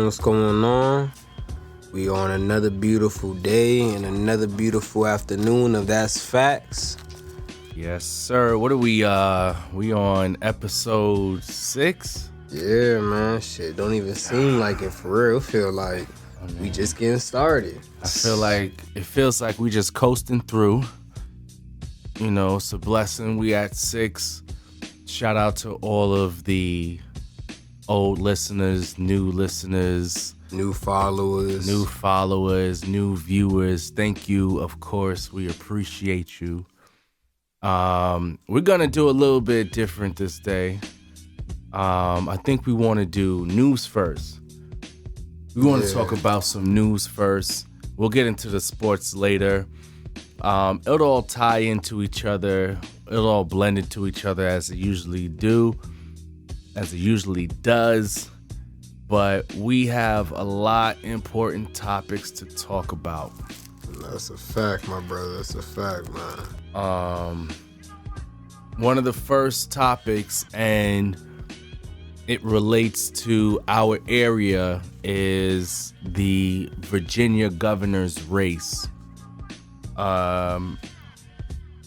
What's going on? We on another beautiful day and another beautiful afternoon of That's Facts. Yes, sir. What are we on episode 6? Yeah, man. Shit, don't even seem like it for real. Feel like we just getting started. I feel like it feels like we just coasting through. You know, it's a blessing. We at 6. Shout out to all of the old listeners, new listeners, new followers, new viewers. Thank you. Of course, we appreciate you. We're gonna do a little bit different this day. I think we want to do news first. We want to talk about some news first. We'll get into the sports later. It'll all tie into each other. It'll all blend into each other as it usually does. But we have a lot important topics to talk about. That's a fact, my brother. That's a fact, man. One of the first topics, and it relates to our area, is the Virginia governor's race.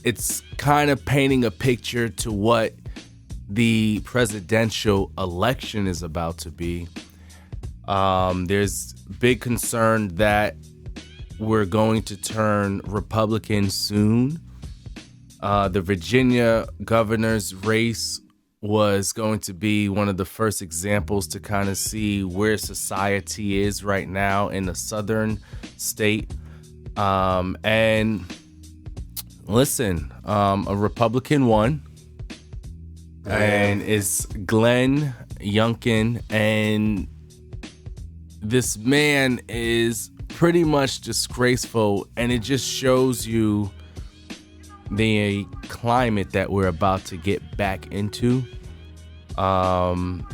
It's kind of painting a picture to what the presidential election is about to be. There's big concern that we're going to turn Republican soon. The Virginia governor's race was going to be one of the first examples to kind of see where society is right now in the southern state. And listen, a Republican won, and it's Glenn Youngkin, and this man is pretty much disgraceful, and it just shows you the climate that we're about to get back into. And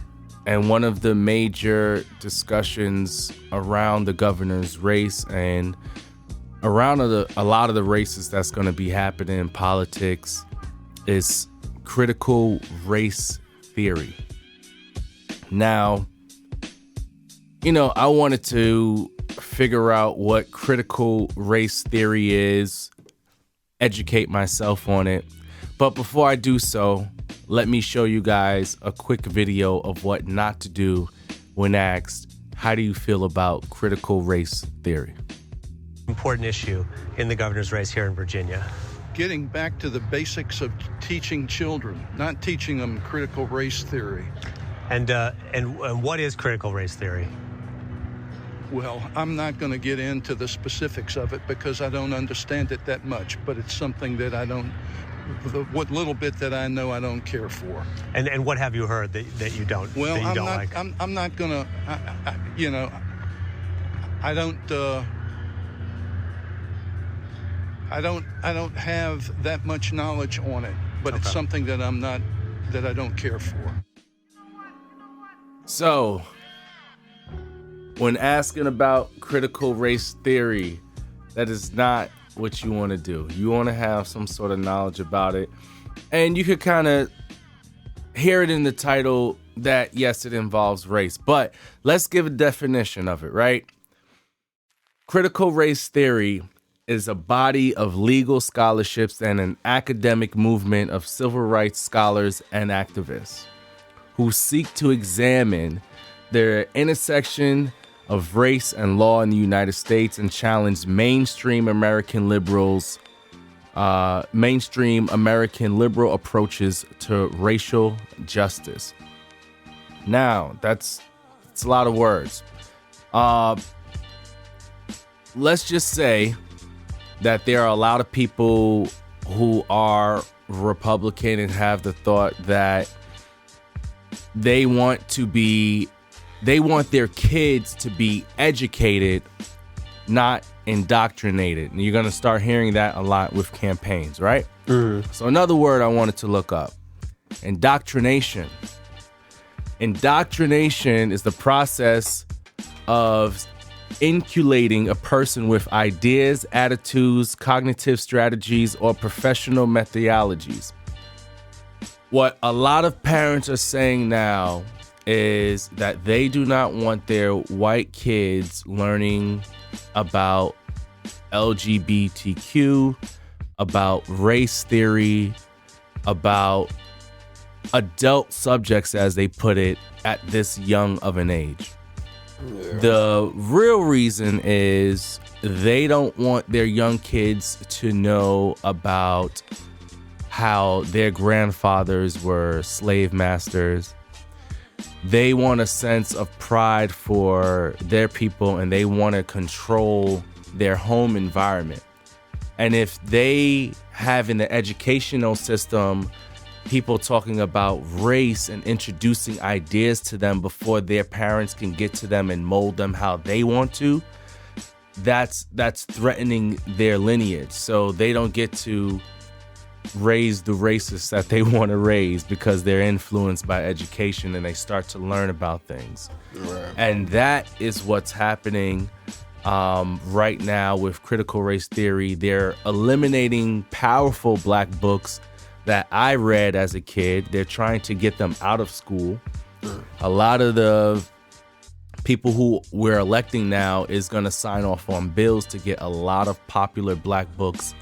one of the major discussions around the governor's race and around a lot of the races that's going to be happening in politics is critical race theory. Now, you know, I wanted to figure out what critical race theory is, educate myself on it. But before I do so, let me show you guys a quick video of what not to do when asked, how do you feel about critical race theory? Important issue in the governor's race here in Virginia. Getting back to the basics of teaching children, not teaching them critical race theory. And what is critical race theory? Well, I'm not going to get into the specifics of it because I don't understand it that much, but it's something that what little bit that I know I don't care for. And what have you heard that you don't, well, that you don't like? I'm not going to, I don't have that much knowledge on it, but It's something that I don't care for. So, when asking about critical race theory, that is not what you want to do. You want to have some sort of knowledge about it. And you could kind of hear it in the title that, yes, it involves race. But let's give a definition of it, right? Critical race theory is a body of legal scholarships and an academic movement of civil rights scholars and activists who seek to examine the intersection of race and law in the United States and challenge mainstream American liberal approaches to racial justice. Now, it's a lot of words. Let's just say that there are a lot of people who are Republican and have the thought that they want their kids to be educated, not indoctrinated. And you're going to start hearing that a lot with campaigns, right? So another word I wanted to look up, indoctrination. Indoctrination is the process of inculcating a person with ideas, attitudes, cognitive strategies, or professional methodologies. What a lot of parents are saying now is that they do not want their white kids learning about LGBTQ, about race theory, about adult subjects, as they put it, at this young of an age. Yeah. The real reason is they don't want their young kids to know about how their grandfathers were slave masters. They want a sense of pride for their people, and they want to control their home environment. And if they have in the educational system people talking about race and introducing ideas to them before their parents can get to them and mold them how they want to, that's threatening their lineage. So they don't get to raise the racists that they want to raise because they're influenced by education and they start to learn about things. Right. And that is what's happening right now with critical race theory. They're eliminating powerful black books that I read as a kid. They're trying to get them out of school. A lot of the people who we're electing now is going to sign off on bills to get a lot of popular black books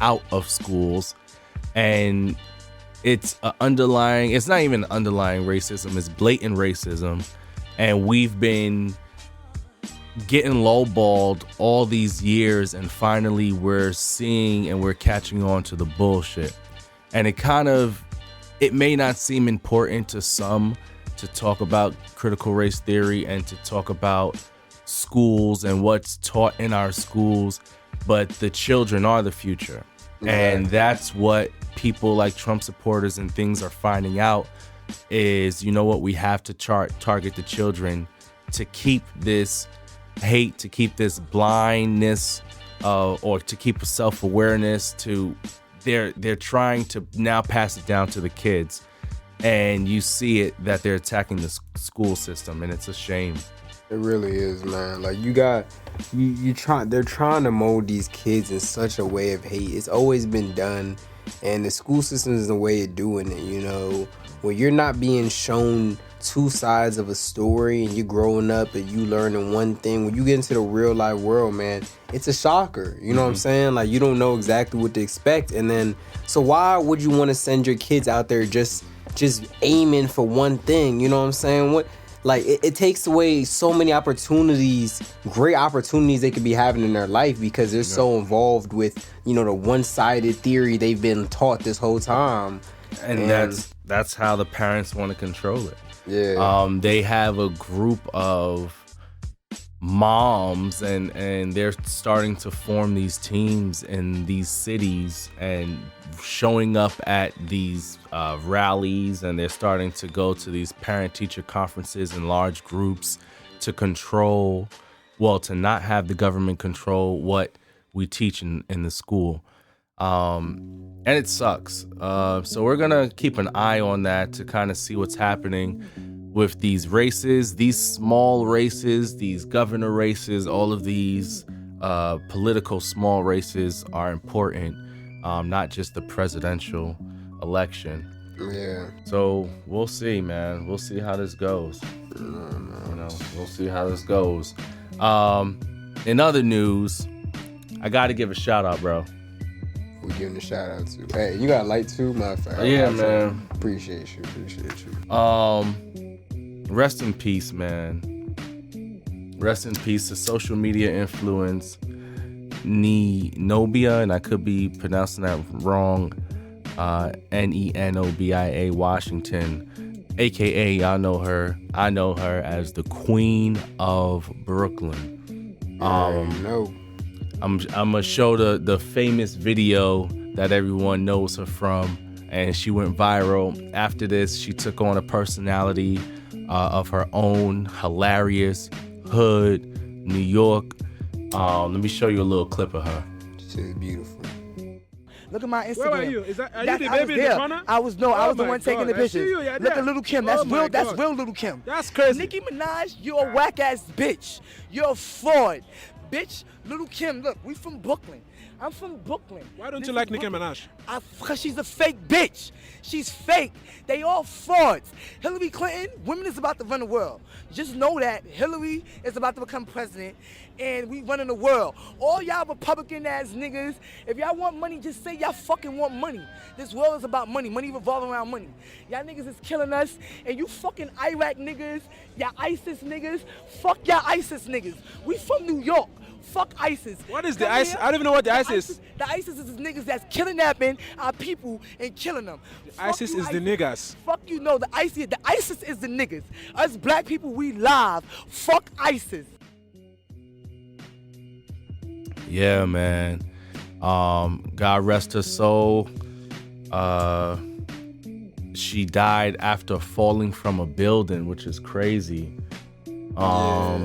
out of schools. And it's not even underlying racism, it's blatant racism. And we've been getting lowballed all these years, and finally we're seeing and we're catching on to the bullshit. And it may not seem important to some to talk about critical race theory and to talk about schools and what's taught in our schools, but the children are the future. Right. And that's what people like Trump supporters and things are finding out is, you know what, we have to target the children to keep this hate, to keep this blindness, or to keep a self-awareness to... They're trying to now pass it down to the kids, and you see it that they're attacking the school system, and it's a shame. It really is, man. Like they're trying to mold these kids in such a way of hate. It's always been done, and the school system is the way of doing it. You know, when you're not being shown two sides of a story and you're growing up and you learning one thing, when you get into the real life world, man, it's a shocker. You know what I'm saying? Like, you don't know exactly what to expect. And then, so why would you want to send your kids out there just aiming for one thing? You know what I'm saying? It takes away so many opportunities, great opportunities they could be having in their life because they're so involved with, you know, the one-sided theory they've been taught this whole time. And that's how the parents want to control it. Yeah. They have a group of moms and they're starting to form these teams in these cities and showing up at these rallies, and they're starting to go to these parent-teacher conferences in large groups to not have the government control what we teach in the school. And it sucks. So we're going to keep an eye on that to kind of see what's happening with these races, these small races, these governor races. All of these political small races are important, not just the presidential election. Yeah. So we'll see, man. We'll see how this goes. You know, we'll see how this goes. In other news, I got to give a shout out, bro. We giving a shout out to. Hey, you got a light too, my friend. Yeah, man. Appreciate you. Rest in peace, man. Rest in peace to social media influence Nenobia, and I could be pronouncing that wrong. Nenobia Washington, aka y'all know her. I know her as the Queen of Brooklyn. I'm gonna show the famous video that everyone knows her from, and she went viral. After this, she took on a personality of her own, hilarious, hood, New York. Let me show you a little clip of her. She's beautiful. Look at my Instagram. Where are you? Are you the baby in the corner? I was the one taking the pictures. Look at Little Kim. That's real. That's real Little Kim. That's crazy. Nicki Minaj, you're a whack ass bitch. You're a fraud. bitch. Little Kim, look, we from Brooklyn. I'm from Brooklyn. Why don't you like Nicki Minaj? Because she's a fake bitch. She's fake. They all frauds. Hillary Clinton, women is about to run the world. Just know that Hillary is about to become president, and we running the world. All y'all Republican-ass niggas, if y'all want money, just say y'all fucking want money. This world is about money. Money revolving around money. Y'all niggas is killing us, and you fucking Iraq niggas, y'all ISIS niggas, fuck y'all ISIS niggas. We from New York. Fuck ISIS. What is the ISIS? I don't even know what the ISIS is. The ISIS is the niggas that's kidnapping our people and killing them. ISIS is the niggas. Fuck you, no. The ISIS is the niggas. Us black people, we live. Fuck ISIS. Yeah, man. God rest her soul. She died after falling from a building, which is crazy. I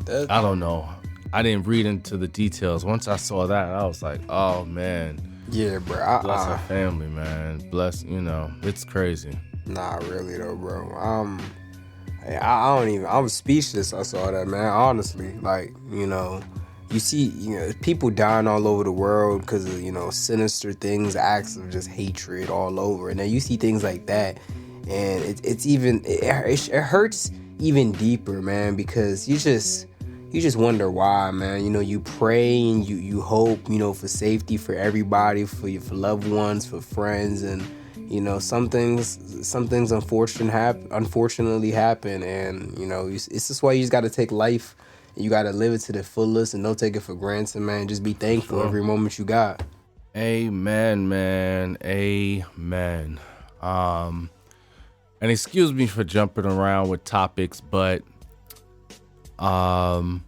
don't know. I didn't read into the details. Once I saw that, I was like, oh, man. Yeah, bro. Bless her family, man. Bless, it's crazy. Nah, really, though, bro. I don't even, I'm speechless. I saw that, man. Honestly, like, you see, people dying all over the world because of, sinister things, acts of just hatred all over. And then you see things like that, and it hurts even deeper, man, because you just wonder why, man. You pray and you hope, for safety for everybody, for loved ones, for friends, and some things unfortunately happen, and it's just why you just got to take life. You got to live it to the fullest and don't take it for granted, man. Just be thankful every moment you got. Amen, man. Amen. And excuse me for jumping around with topics, but we're going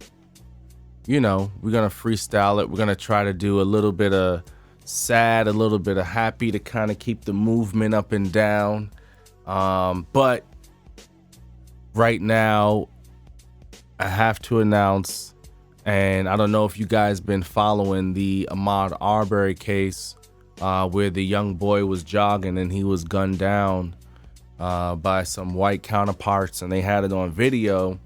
to freestyle it. We're going to try to do a little bit of sad, a little bit of happy to kind of keep the movement up and down. But right now, I have to announce, and I don't know if you guys been following the Ahmaud Arbery case, where the young boy was jogging and he was gunned down by some white counterparts, and they had it on video.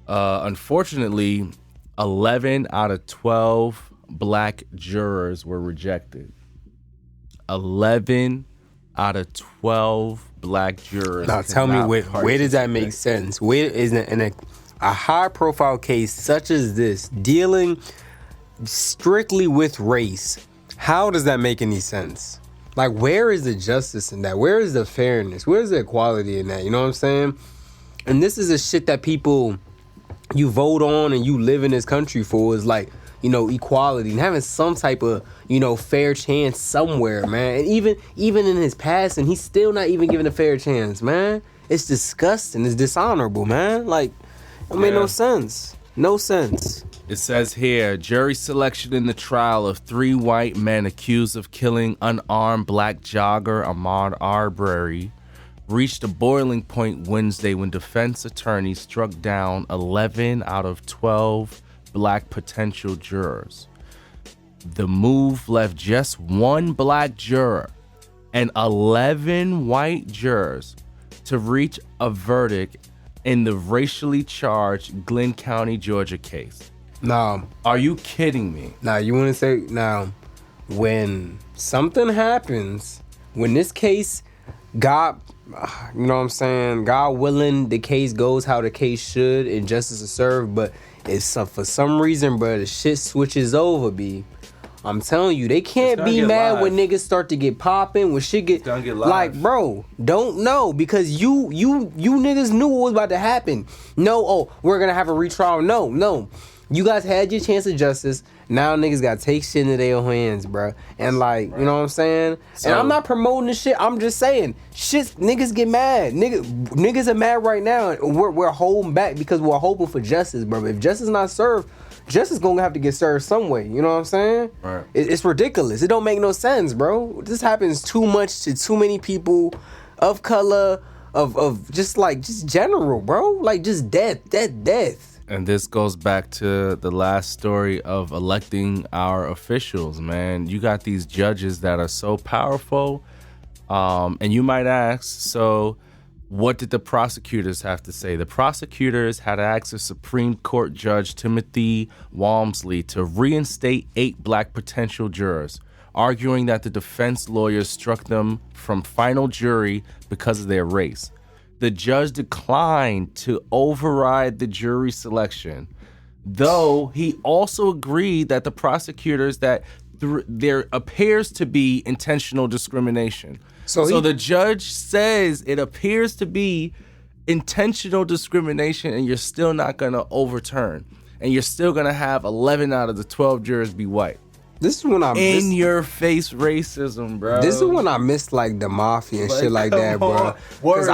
Unfortunately, 11 out of 12 black jurors were rejected. 11 out of 12 black jurors. Now tell me, where does that make sense? Where is it in a high-profile case such as this, dealing strictly with race? How does that make any sense? Like, where is the justice in that? Where is the fairness? Where is the equality in that? You know what I'm saying? And this is the shit that people, you vote on and you live in this country for, is like, equality and having some type of, fair chance somewhere, man. And even in his passing, he's still not even given a fair chance, man. It's disgusting. It's dishonorable, man. Like, it made no sense. No sense. It says here, jury selection in the trial of 3 white men accused of killing unarmed black jogger Ahmaud Arbery reached a boiling point Wednesday when defense attorneys struck down 11 out of 12 black potential jurors. The move left just 1 black juror and 11 white jurors to reach a verdict in the racially charged Glenn County, Georgia case. Now, are you kidding me? Now, you want to say, when something happens, when this case, God, you know what I'm saying, God willing, the case goes how the case should and justice is served, but it's for some reason, bro, the shit switches over, B. I'm telling you, they can't be mad when niggas start to get popping, when shit get like, bro, don't know, because you niggas knew what was about to happen. No, we're gonna have a retrial. No. You guys had your chance of justice. Now niggas gotta take shit into their own hands, bro. And like, you know what I'm saying? So, and I'm not promoting this shit. I'm just saying, niggas get mad. Niggas are mad right now. We're holding back because we're hoping for justice, bro. If justice not served, justice gonna have to get served some way. You know what I'm saying? Right. It's ridiculous. It don't make no sense, bro. This happens too much to too many people of color, of just general, bro. Like just death. And this goes back to the last story of electing our officials, man. You got these judges that are so powerful. And you might ask, so What did the prosecutors have to say? The prosecutors had asked the Supreme Court Judge Timothy Walmsley to reinstate 8 black potential jurors, arguing that the defense lawyers struck them from final jury because of their race. The judge declined to override the jury selection, though he also agreed that the prosecutors that there appears to be intentional discrimination. So the judge says it appears to be intentional discrimination, and you're still not going to overturn, and you're still going to have 11 out of the 12 jurors be white. This is when I miss in your face racism, bro. This is when I miss like the mafia and shit like that, bro. Where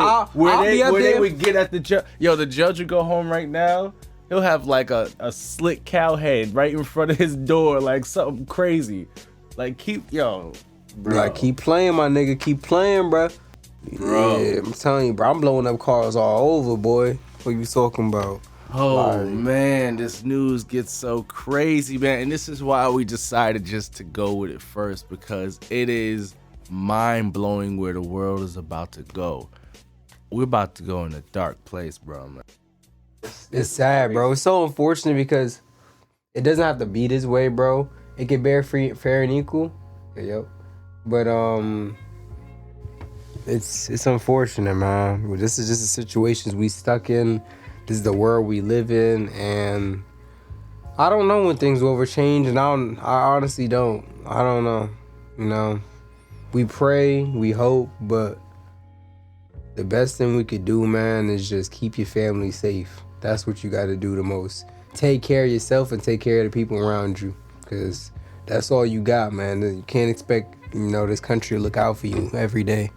they would get at the judge. Yo, the judge would go home right now. He'll have like a slick cow head right in front of his door, like something crazy. Like bro. Like keep playing, my nigga. Keep playing, bro. Yeah, I'm telling you, bro. I'm blowing up cars all over, boy. What you talking about? Oh, man, this news gets so crazy, man. And this is why we decided just to go with it first, because it is mind-blowing where the world is about to go. We're about to go in a dark place, bro, man. It's sad, bro. It's so unfortunate because it doesn't have to be this way, bro. It can bear fair and equal. Yep. But, it's unfortunate, man. This is just the situations we stuck in. This is the world we live in, and I don't know when things will ever change, and I honestly don't. I don't know. You know, we pray, we hope, but the best thing we could do, man, is just keep your family safe. That's what you got to do the most. Take care of yourself and take care of the people around you, because that's all you got, man. You can't expect, this country to look out for you every day.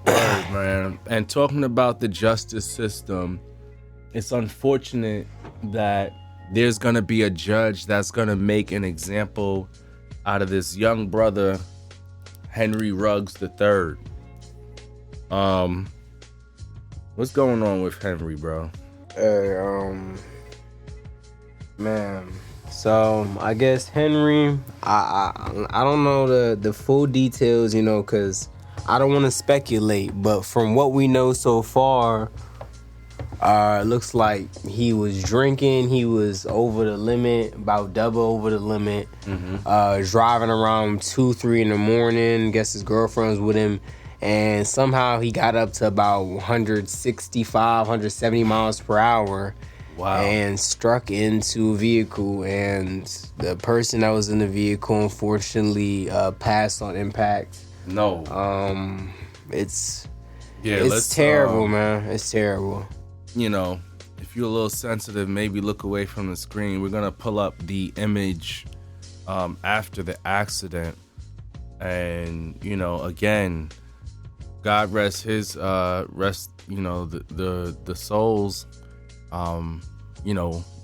Right, man. And talking about the justice system, it's unfortunate that there's going to be a judge that's going to make an example out of this young brother, Henry Ruggs III. What's going on with Henry, bro? Man. So I guess Henry, I don't know the full details, because I don't want to speculate, but from what we know so far, it looks like he was drinking. He was over the limit, about double over the limit. Driving around 2-3 in the morning. Guess his girlfriend was with him, and somehow he got up to about 165, 170 miles per hour. Wow. And struck into a vehicle, and the person that was in the vehicle unfortunately passed on impact. No. It's terrible, man. It's terrible. If you're a little sensitive, maybe look away from the screen. We're gonna pull up the image after the accident, and again, God rest his the souls.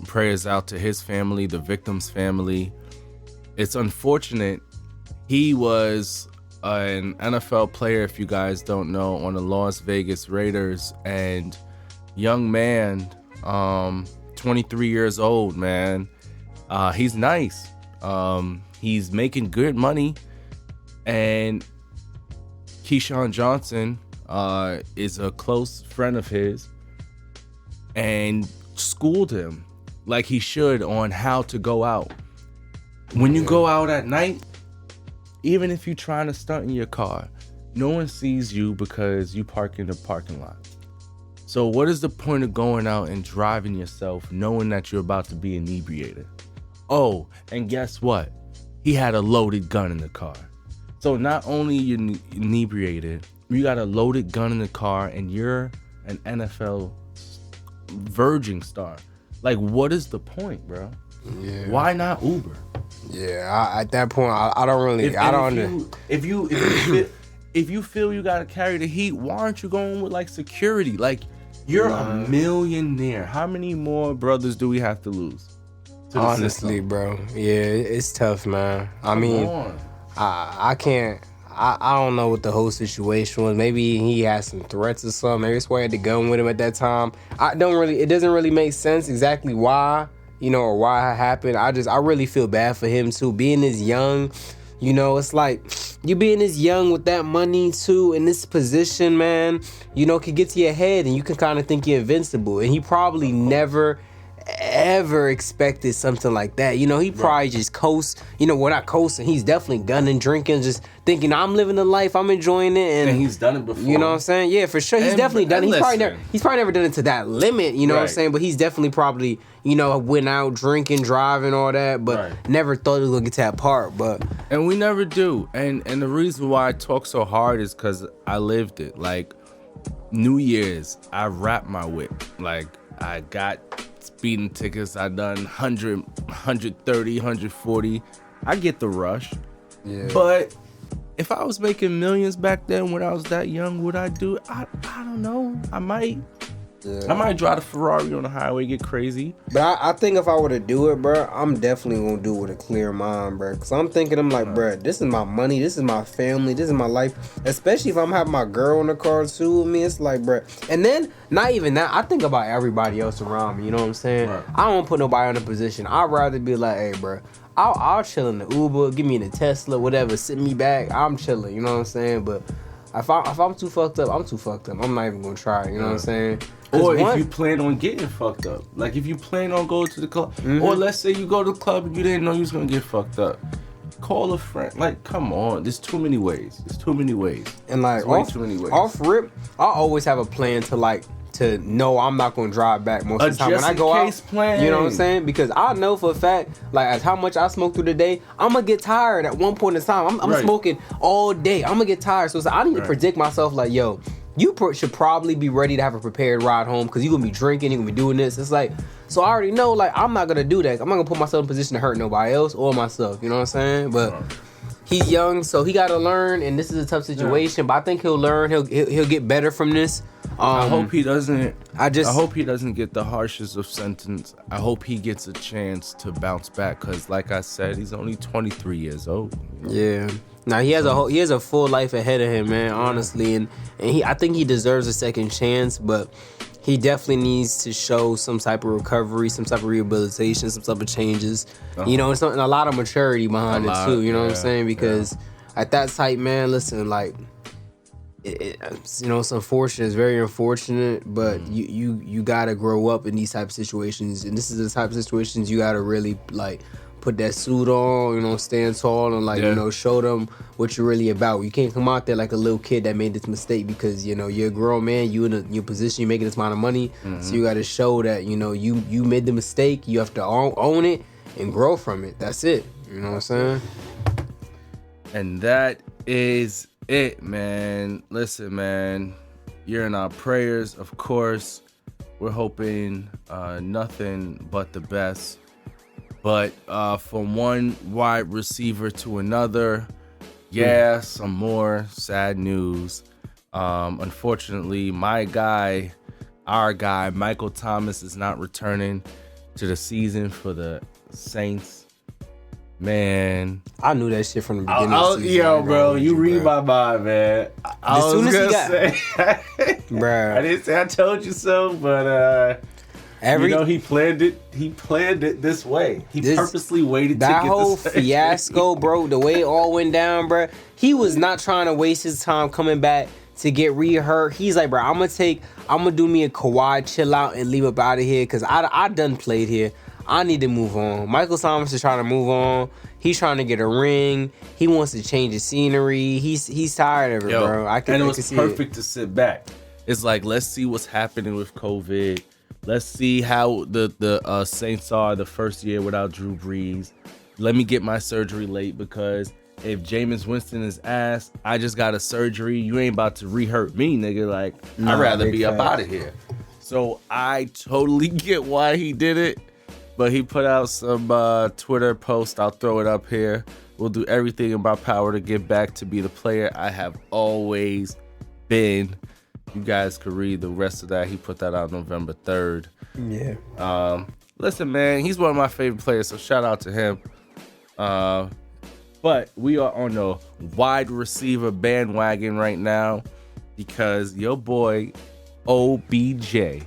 Prayers out to his family, the victim's family. It's unfortunate. He was an NFL player, if you guys don't know, on the Las Vegas Raiders, and young man, 23 years old, man. He's nice. He's making good money, and Keyshawn Johnson is a close friend of his, and schooled him like he should on how to go out. When you go out at night, even if you're trying to stunt in your car, no one sees you because you park in the parking lot. So what is the point of going out and driving yourself knowing that you're about to be inebriated? Oh, and guess what? He had a loaded gun in the car. So not only you're inebriated, you got a loaded gun in the car, and you're an NFL virgin star. Like, what is the point, bro? Yeah. Why not Uber? Yeah, at that point, I don't really. If you feel you gotta carry the heat, why aren't you going with like security? Like, you're a millionaire. How many more brothers do we have to lose? Honestly, bro. Yeah, it's tough, man. I can't. I don't know what the whole situation was. Maybe he had some threats or something. Maybe that's why he had the gun with him at that time. It doesn't really make sense exactly why, or why it happened. I really feel bad for him too. Being this young, You know, it's like you being this young with that money too in this position, man, you know, could get to your head and you can kind of think you're invincible. And he probably never ever expected something like that. You know, he probably just coast, you know, we're not coasting. He's definitely gunning, drinking, just thinking, I'm living the life, I'm enjoying it. And he's done it before. You know what I'm saying? Yeah, for sure. He's definitely done it. He's probably never done it to that limit, you know what I'm saying? But he's definitely probably, you know, went out drinking, driving, all that, but never thought he was gonna get to that part. But and we never do. And the reason why I talk so hard is because I lived it. Like New Year's, I wrapped my whip. Like I got speeding tickets. I done 100, 130, 140. I get the rush. Yeah. But if I was making millions back then when I was that young, would I do it? I don't know. I might. Yeah. I might drive a Ferrari on the highway, get crazy. But I think if I were to do it, bro, I'm definitely gonna do it with a clear mind, bro. Cause I'm thinking, I'm like, bro, this is my money, this is my family, this is my life. Especially if I'm having my girl in the car too with me, it's like, bro. And then, not even that, I think about everybody else around me. You know what I'm saying? Right. I don't put nobody in a position. I'd rather be like, hey, bro, I'll chill in the Uber, give me in the Tesla, whatever, sit me back. I'm chilling. You know what I'm saying? But if I'm too fucked up, I'm too fucked up. I'm not even gonna try. You know what I'm saying? Or if you plan on getting fucked up. Like if you plan on going to the club. Or let's say you go to the club and you didn't know you was going to get fucked up. Call a friend. Like, come on. There's too many ways. And like, off rip, I always have a plan to know I'm not going to drive back most of the time. When I go out, plan. You know what I'm saying? Because I know for a fact, like, as how much I smoke through the day, I'm going to get tired at one point in time. I'm smoking all day. I'm going to get tired. So I need to predict myself like, yo, you should probably be ready to have a prepared ride home because you're going to be drinking, you're going to be doing this. It's like, so I already know, like, I'm not going to do that. I'm not going to put myself in a position to hurt nobody else or myself. You know what I'm saying? But he's young, so he got to learn, and this is a tough situation. But I think he'll learn. He'll get better from this. I hope he doesn't. I hope he doesn't get the harshest of sentence. I hope he gets a chance to bounce back because, like I said, he's only 23 years old. Yeah. Now he has a full life ahead of him, man. Honestly, and I think he deserves a second chance, but he definitely needs to show some type of recovery, some type of rehabilitation, some type of changes. You know, and a lot of maturity behind it too. You know what I'm saying? Because at that type, man, listen, like, you know, it's unfortunate. It's very unfortunate, but you gotta grow up in these type of situations, and this is the type of situations you gotta really like put that suit on, you know, stand tall and you know, show them what you're really about. You can't come out there like a little kid that made this mistake because, you know, you're a grown man, you in your position, you're making this amount of money, so you got to show that, you know, you made the mistake, you have to own it and grow from it. That's it. You know what I'm saying? And that is it, man. Listen, man, you're in our prayers, of course. We're hoping nothing but the best. But from one wide receiver to another, some more sad news. Unfortunately, our guy, Michael Thomas, is not returning to the season for the Saints. Man, I knew that shit from the beginning of the season. Yo, bro, you read my mind, man. As soon as he got, bruh. I didn't say I told you so, but you know, he planned it. He planned it this way. He purposely waited to get that whole fiasco, bro. The way it all went down, bro. He was not trying to waste his time coming back to get re-hurt. He's like, bro, I'm gonna do me a Kawhi chill out and leave up out of here because I done played here. I need to move on. Michael Thomas is trying to move on. He's trying to get a ring. He wants to change the scenery. He's tired of it, bro. And it was perfect to sit back. It's like, let's see what's happening with COVID. Let's see how the Saints are the first year without Drew Brees. Let me get my surgery late because if Jameis Winston is ass, I just got a surgery. You ain't about to re-hurt me, nigga. Like, I'd rather be up out of here. So I totally get why he did it. But he put out some Twitter post. I'll throw it up here. We'll do everything in my power to get back to be the player I have always been. You guys could read the rest of that. He put that out November 3rd. Yeah. Listen, man, he's one of my favorite players, so shout out to him. But we are on the wide receiver bandwagon right now because your boy OBJ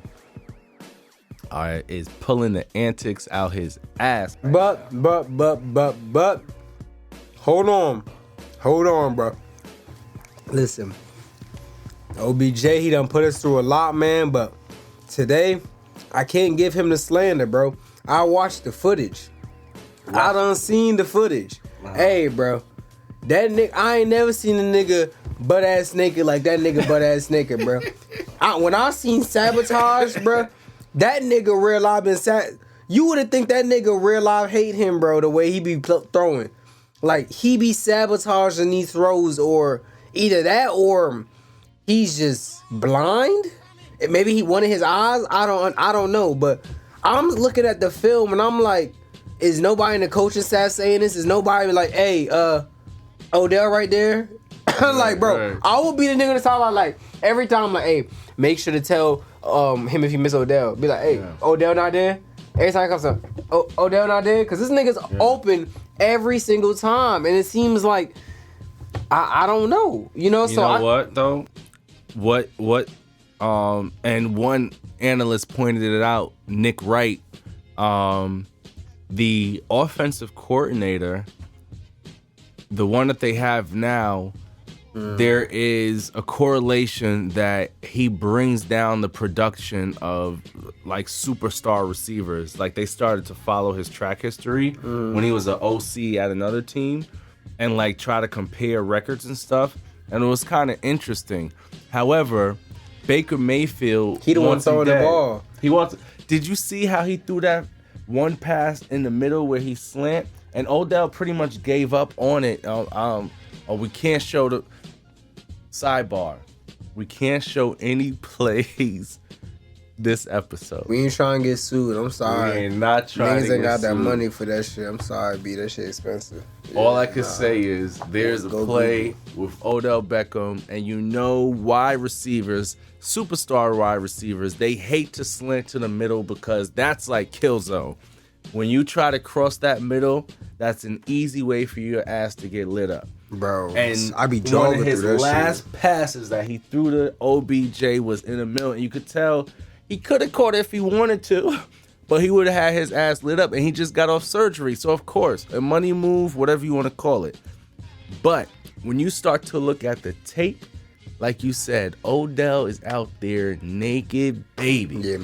is pulling the antics out his ass. But. Hold on, bro. Listen, OBJ, he done put us through a lot, man, but today, I can't give him the slander, bro. I watched the footage. I done seen the footage. Hey, bro, that nigga, I ain't never seen a nigga butt-ass naked like that nigga butt-ass naked, bro. When I seen Sabotage, bro, that nigga real life been you would've think that nigga real life hate him, bro, the way he be throwing. Like, he be sabotaging these throws, or either that or he's just blind. Maybe he wanted his eyes. I don't know. But I'm looking at the film and I'm like, is nobody in the coaching staff saying this? Is nobody like, hey, Odell right there? Like, bro, right. I will be the nigga to talk about, like, every time I'm like, hey, make sure to tell him if he miss Odell. Be like, hey, Odell not there? Every time it comes up, Odell not there? Because this nigga's open every single time. And it seems like, I don't know. You know, what, though? What, and one analyst pointed it out, Nick Wright, the offensive coordinator, the one that they have now, there is a correlation that he brings down the production of like superstar receivers. Like they started to follow his track history when he was an OC at another team and like try to compare records and stuff. And it was kind of interesting. However, Baker Mayfield, he don't want to throw the ball. Did you see how he threw that one pass in the middle where he slant? And Odell pretty much gave up on it. We can't show the sidebar. We can't show any plays this episode. We ain't trying to get sued. I'm sorry. We ain't not trying Niggas to ain't get got that sued. money for that shit. I'm sorry, B. That shit expensive. All I can say is there's a play with Odell Beckham, and you know wide receivers, superstar wide receivers, they hate to slant to the middle because that's like kill zone. When you try to cross that middle, that's an easy way for your ass to get lit up. Bro, and I be one jogging of his through that last shit. passes that he threw to OBJ was in the middle, and you could tell he could have caught it if he wanted to, but he would have had his ass lit up, and he just got off surgery. So, of course, a money move, whatever you want to call it. But when you start to look at the tape, like you said, Odell is out there naked, baby. Yeah.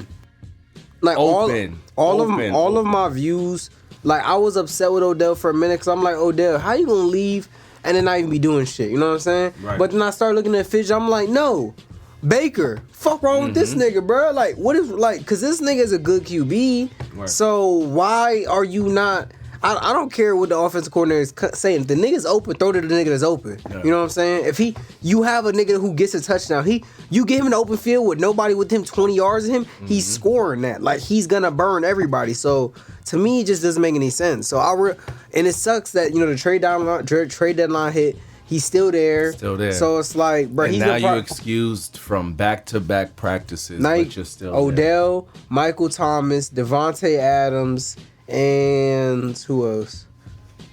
Like open, all of my views, like I was upset with Odell for a minute because I'm like, Odell, how you gonna leave and then not even be doing shit? You know what I'm saying? Right. But then I started looking at Fidget. I'm like, no, Baker, fuck wrong with this nigga, bro? Like, what if, like, because this nigga is a good QB. Right. So why are you not? I don't care what the offensive coordinator is saying. If the nigga's open, throw to the nigga that's open. Yeah. You know what I'm saying? If you have a nigga who gets a touchdown, you give him an open field with nobody with him 20 yards in him, he's scoring that. Like, he's gonna burn everybody. So to me, it just doesn't make any sense. So and it sucks that, you know, the trade deadline hit. He's still there. So it's like, bro, and he's now you excused from back-to-back practices, but you're still Odell, there. Michael Thomas, Devontae Adams, and who else?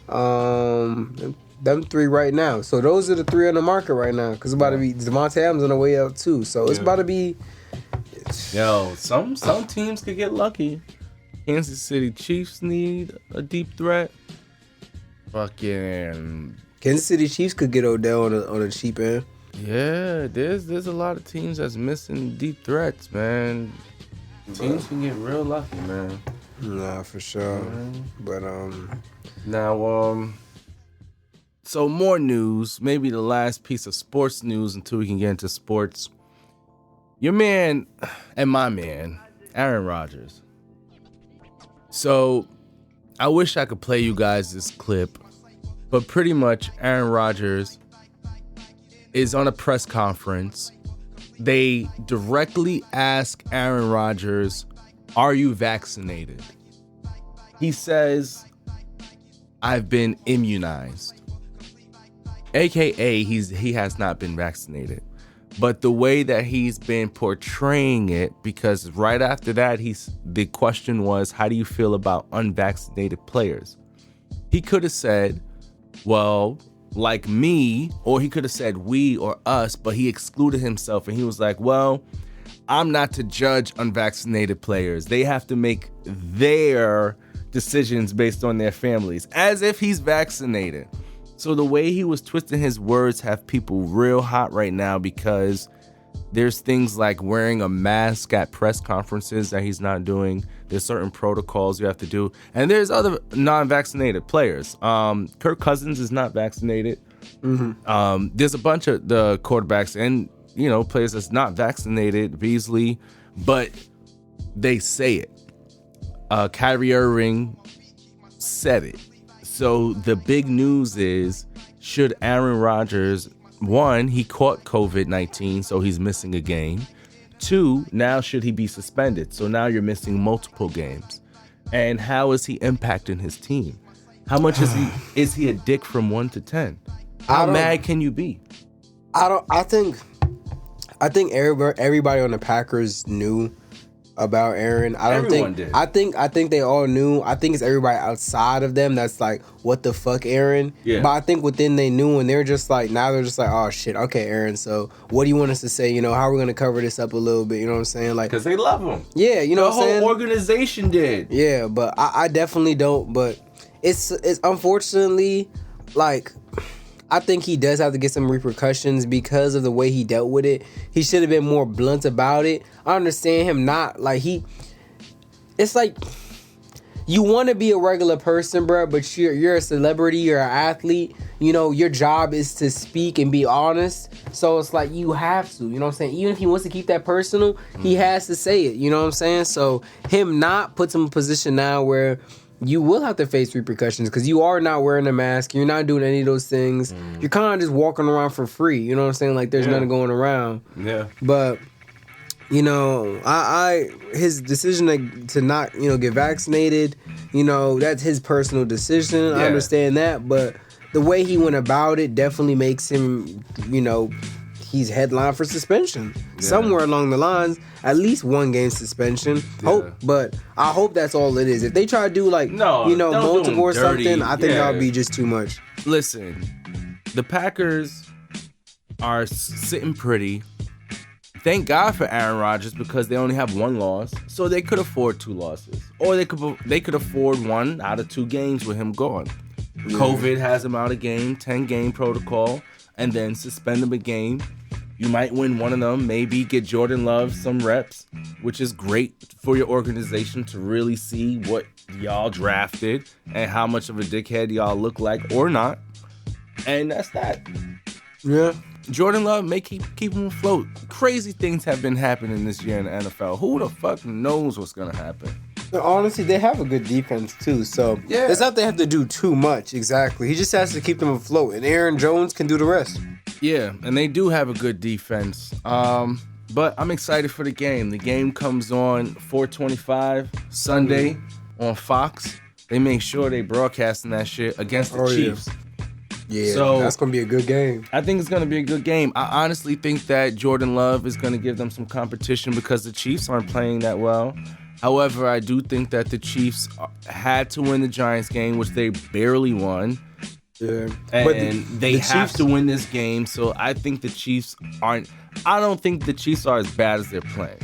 Them three right now. So those are the three on the market right now. Because it's about to be Devontae Adams on the way up too. So it's about to be. Yo, some teams could get lucky. Kansas City Chiefs need a deep threat. Fucking Kansas City Chiefs could get Odell on a cheap end. Yeah, there's a lot of teams that's missing deep threats, man. Teams can get real lucky, man. Nah, for sure. But now so more news, maybe the last piece of sports news until we can get into sports. Your man and my man, Aaron Rodgers. So I wish I could play you guys this clip, but pretty much Aaron Rodgers is on a press conference. They directly ask Aaron Rodgers, "Are you vaccinated?" He says, "I've been immunized." AKA, he has not been vaccinated. But the way that he's been portraying it, because right after that, the question was, how do you feel about unvaccinated players? He could have said, well, like me, or he could have said we or us, but he excluded himself and he was like, well, I'm not to judge unvaccinated players. They have to make their decisions based on their families, as if he's vaccinated. So the way he was twisting his words have people real hot right now because there's things like wearing a mask at press conferences that he's not doing. There's certain protocols you have to do. And there's other non-vaccinated players. Kirk Cousins is not vaccinated. There's a bunch of the quarterbacks and, players that's not vaccinated, Beasley, but they say it. Kyrie Irving said it. So the big news is, should Aaron Rodgers, one, he caught COVID-19, so he's missing a game. Two, now should he be suspended? So now you're missing multiple games. And how is he impacting his team? How much is he a dick from 1 to 10? How mad can you be? I think everybody on the Packers knew about Aaron. Everyone did. I think they all knew. I think it's everybody outside of them that's like, what the fuck, Aaron? Yeah. But I think within they knew, and they're just like, now they're just like, oh shit, okay, Aaron. So what do you want us to say? How are we gonna cover this up a little bit? You know what I'm saying? Like, Because they love him. Yeah, you know the what I'm saying? The whole organization did. Yeah, but I definitely don't. But it's unfortunately, like, I think he does have to get some repercussions because of the way he dealt with it. He should have been more blunt about it. I understand him not, like, it's like, you want to be a regular person, bro, but you're a celebrity, you're an athlete. Your job is to speak and be honest. So it's like, you have to, you know what I'm saying? Even if he wants to keep that personal, he has to say it, you know what I'm saying? So him not puts him in a position now where you will have to face repercussions because you are not wearing a mask. You're not doing any of those things. You're kind of just walking around for free. You know what I'm saying? Like, there's nothing going around. Yeah. But, his decision to not, get vaccinated, that's his personal decision. Yeah. I understand that. But the way he went about it definitely makes him, he's headlined for suspension. Yeah. Somewhere along the lines, at least 1 game suspension. Yeah. But I hope that's all it is. If they try to do multiple or something, I think that would be just too much. Listen, the Packers are sitting pretty. Thank God for Aaron Rodgers because they only have 1 loss, so they could afford 2 losses, or they could afford 1 out of 2 games with him gone. Yeah. COVID has him out of game, 10-game protocol, and then suspend him a game. You might win one of them, maybe get Jordan Love some reps, which is great for your organization to really see what y'all drafted and how much of a dickhead y'all look like or not. And that's that. Yeah. Jordan Love may keep him afloat. Crazy things have been happening this year in the NFL. Who the fuck knows what's going to happen? Honestly, they have a good defense too, so it's not they have to do too much. Exactly. He just has to keep them afloat, and Aaron Jones can do the rest. Yeah, and they do have a good defense. But I'm excited for the game. The game comes on 4:25 Sunday on Fox. They make sure they broadcasting that shit against the Chiefs. Yeah, so that's going to be a good game. I think it's going to be a good game. I honestly think that Jordan Love is going to give them some competition because the Chiefs aren't playing that well. However, I do think that the Chiefs had to win the Giants game, which they barely won. Yeah. And they have to win this game, so I think the Chiefs aren't... I don't think the Chiefs are as bad as they're playing.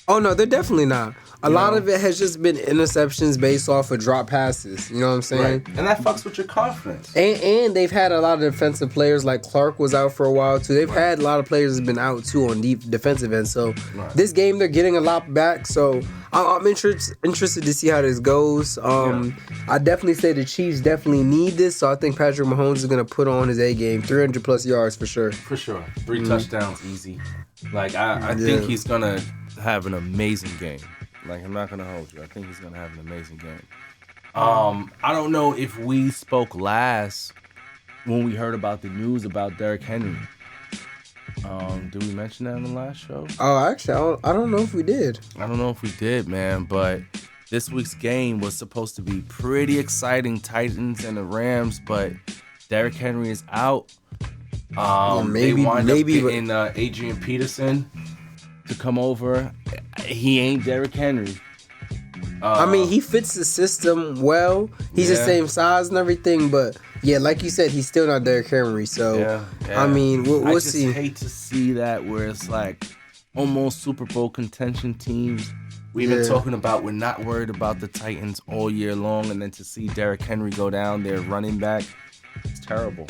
Oh, no, they're definitely not. A lot of it has just been interceptions based off of drop passes. You know what I'm saying? Right. And that fucks with your confidence. And they've had a lot of defensive players, like Clark was out for a while, too. They've had a lot of players that's been out, too, on defensive end. So this game, they're getting a lot back. So I'm interested to see how this goes. I definitely say the Chiefs definitely need this. So I think Patrick Mahomes is going to put on his A game. 300-plus yards for sure. For sure. 3 touchdowns, easy. Like, I think he's going to have an amazing game. Like, I'm not going to hold you. I think he's going to have an amazing game. I don't know if we spoke last when we heard about the news about Derrick Henry. Did we mention that in the last show? Oh, actually, I don't know if we did. I don't know if we did, man, but this week's game was supposed to be pretty exciting, Titans and the Rams, but Derrick Henry is out. They wind up getting Adrian Peterson to come over. He ain't Derrick Henry. I mean, he fits the system well. He's the same size and everything, but yeah, like you said, he's still not Derrick Henry. So, I mean, we'll see. I just hate to see that where it's like almost Super Bowl contention teams. We've been talking about we're not worried about the Titans all year long, and then to see Derrick Henry go down there running back, it's terrible.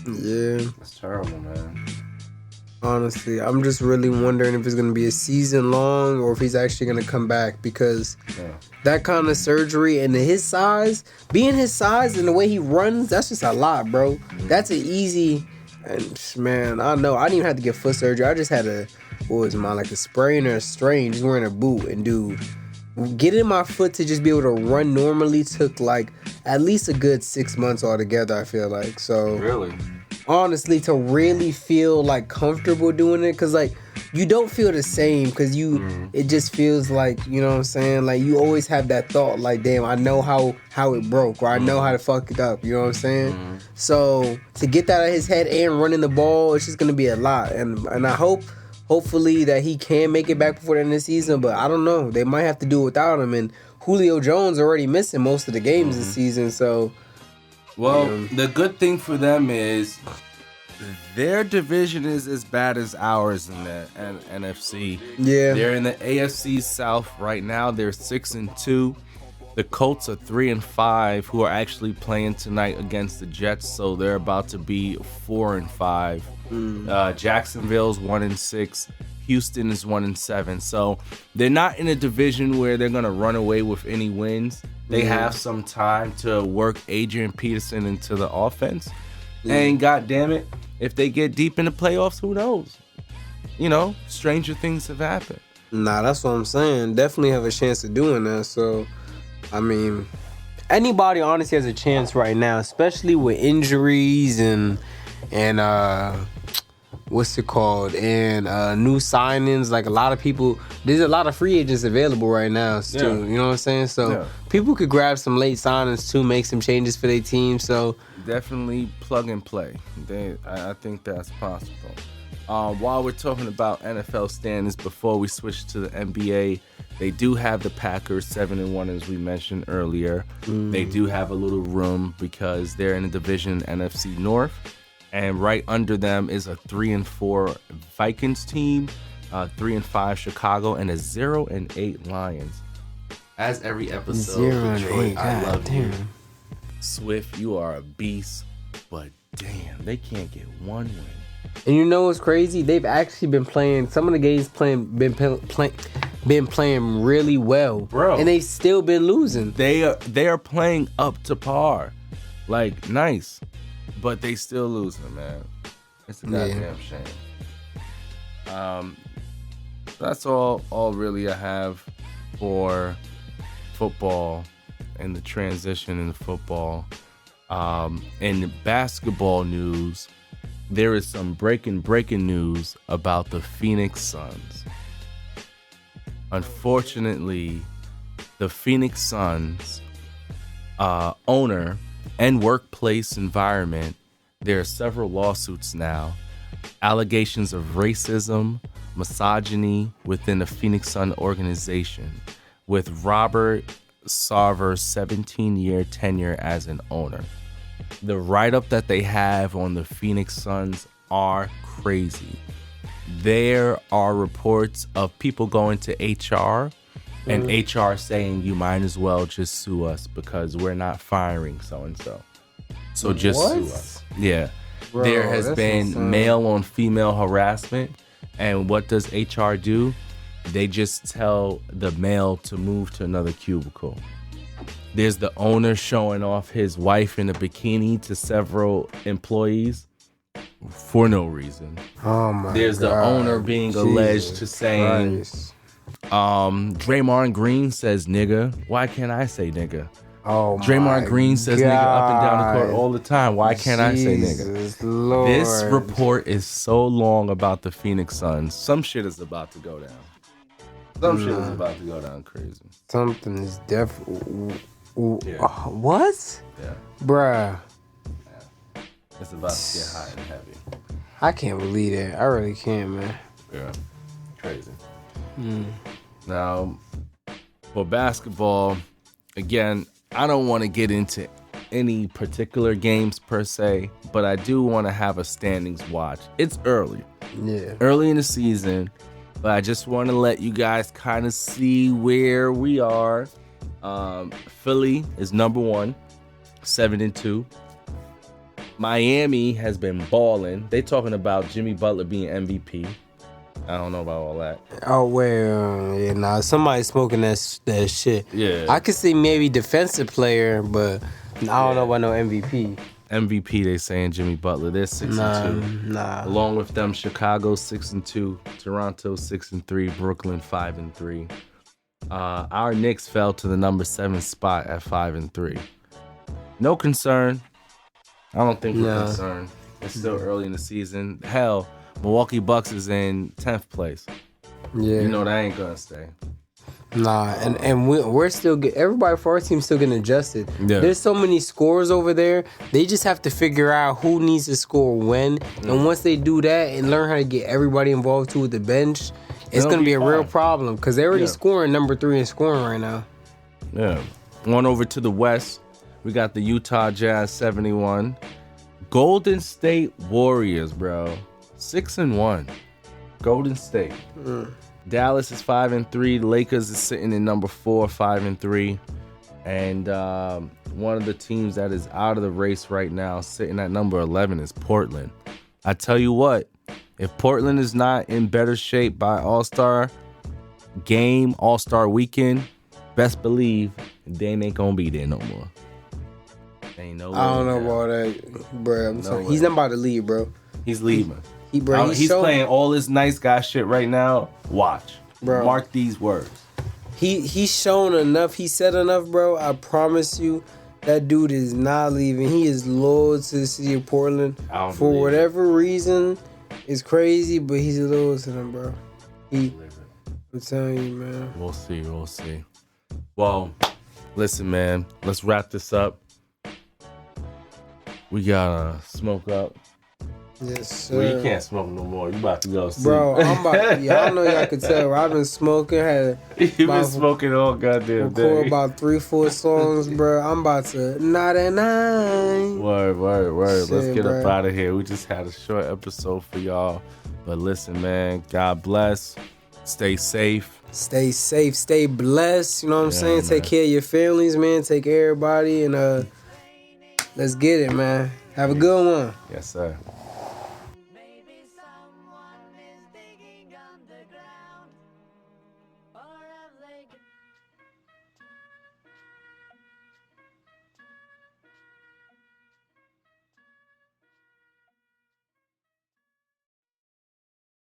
Yeah. It's terrible, man. Honestly, I'm just really wondering if it's going to be a season long or if he's actually going to come back, because that kind of surgery and his size, being his size and the way he runs, that's just a lot, bro. That's an easy, and man, I know. I didn't even have to get foot surgery. I just had like a sprain or a strain, just wearing a boot. And dude, getting my foot to just be able to run normally took like at least a good 6 months altogether, I feel like. So Really? honestly, to really feel like comfortable doing it, because like you don't feel the same, because it just feels like, you know what I'm saying, like you always have that thought like, damn, I know how it broke, or I know how to fuck it up, you know what I'm saying. So to get that out of his head and running the ball, it's just gonna be a lot, and I hopefully that he can make it back before the end of the season, but I don't know, they might have to do it without him. And Julio Jones already missing most of the games this season, so well, the good thing for them is their division is as bad as ours in the NFC. Yeah. They're in the AFC South right now. They're 6-2. The Colts are 3-5, who are actually playing tonight against the Jets, so they're about to be 4-5. Jacksonville's 1-6. Houston is 1-7. So they're not in a division where they're gonna run away with any wins. They have some time to work Adrian Peterson into the offense. And God damn it, if they get deep in the playoffs, who knows? You know, stranger things have happened. Nah, that's what I'm saying. Definitely have a chance of doing that. So, I mean, anybody honestly has a chance right now, especially with injuries and what's it called, and new signings. Like a lot of people, there's a lot of free agents available right now still. You know what I'm saying? So people could grab some late signings too, make some changes for their team. So definitely plug and play. I think that's possible. While we're talking about NFL standings, before we switch to the NBA, they do have the Packers 7-1, as we mentioned earlier. They do have a little room because they're in the division NFC North. And right under them is a 3-4 Vikings team, 3-5 Chicago, and a 0-8 Lions. As every episode, 0-8, I love damn. you. Swift, you are a beast, but damn, they can't get one win. And you know what's crazy? They've actually been playing some of the games, been playing really well, bro, and they've still been losing. They are playing up to par, like nice. But they still losing, man. It's a goddamn shame. That's all really I have for football and the transition in football. In basketball news, there is some breaking news about the Phoenix Suns. Unfortunately, the Phoenix Suns owner and workplace environment, there are several lawsuits now, allegations of racism, misogyny within the Phoenix Sun organization, with Robert Sarver's 17-year tenure as an owner. The write-up that they have on the Phoenix Suns are crazy. There are reports of people going to HR and HR saying you might as well just sue us because we're not firing so-and-so. So just sue us. Yeah. Bro, there has been insane. Male on female harassment. And what does HR do? They just tell the male to move to another cubicle. There's the owner showing off his wife in a bikini to several employees for no reason. Oh my There's God. The owner being alleged to saying... Christ. Draymond Green says nigga. Why can't I say nigga? Oh, Draymond Green says nigga up and down the court all the time. Why can't I say nigga? Lord. This report is so long about the Phoenix Suns. Some shit is about to go down. Some shit is about to go down crazy. Something is definitely... Yeah. What? Yeah. Bruh. Yeah. It's about to get hot and heavy. I can't believe that. I really can't, man. Yeah. Crazy. Now, for basketball, again, I don't want to get into any particular games per se, but I do want to have a standings watch. It's early. Yeah. Early in the season, but I just want to let you guys kind of see where we are. Philly is number 1, 7-2. Miami has been balling. They talking about Jimmy Butler being MVP. I don't know about all that. Oh well, yeah, nah. Somebody smoking that shit. Yeah. I could see maybe defensive player, but I don't know about no MVP. MVP, they saying Jimmy Butler. They're 6-2. Nah. Along with them, Chicago 6-2, Toronto 6-3, Brooklyn 5-3. Our Knicks fell to the number 7 spot at 5-3. No concern. I don't think we're concerned. It's still early in the season. Hell, Milwaukee Bucks is in 10th place. Yeah. You know that ain't gonna stay. Nah, and we're still everybody for our team still getting adjusted. Yeah. There's so many scores over there. They just have to figure out who needs to score when. And once they do that and learn how to get everybody involved too with the bench, it's gonna be a real problem because they're already scoring number 3 in scoring right now. Yeah. Going over to the West, we got the Utah Jazz 71. Golden State Warriors, bro. 6-1. Golden State. Dallas is 5-3. Lakers is sitting in number 4, 5-3. And one of the teams that is out of the race right now, sitting at number 11, is Portland. I tell you what, if Portland is not in better shape by All-Star game, All-Star weekend, best believe Dame ain't gonna be there no more. Ain't no way. I don't know about that, bro. He's not about to leave, bro. He's leaving. He's playing all this nice guy shit right now. Watch. Bro. Mark these words. He's shown enough. He said enough, bro. I promise you, that dude is not leaving. He is loyal to the city of Portland. For whatever reason, it's crazy, but he's loyal to them, bro. I'm telling you, man. We'll see. Well, listen, man. Let's wrap this up. We gotta smoke up. Yes, sir. Well, you can't smoke no more. You about to go sleep. Bro, I'm about. Yeah, I know y'all can tell. I've been smoking. You've been smoking all goddamn day. Record about 3-4 songs, bro. I'm about to 99. Word. Shit, Let's get up bro. out of here. We just had a short episode for y'all. But listen, man. God bless. Stay safe. Stay safe. Stay blessed. You know what I'm saying? Man. Take care of your families, man. Take care of everybody. And let's get it, man. Have a good one. Yes, sir.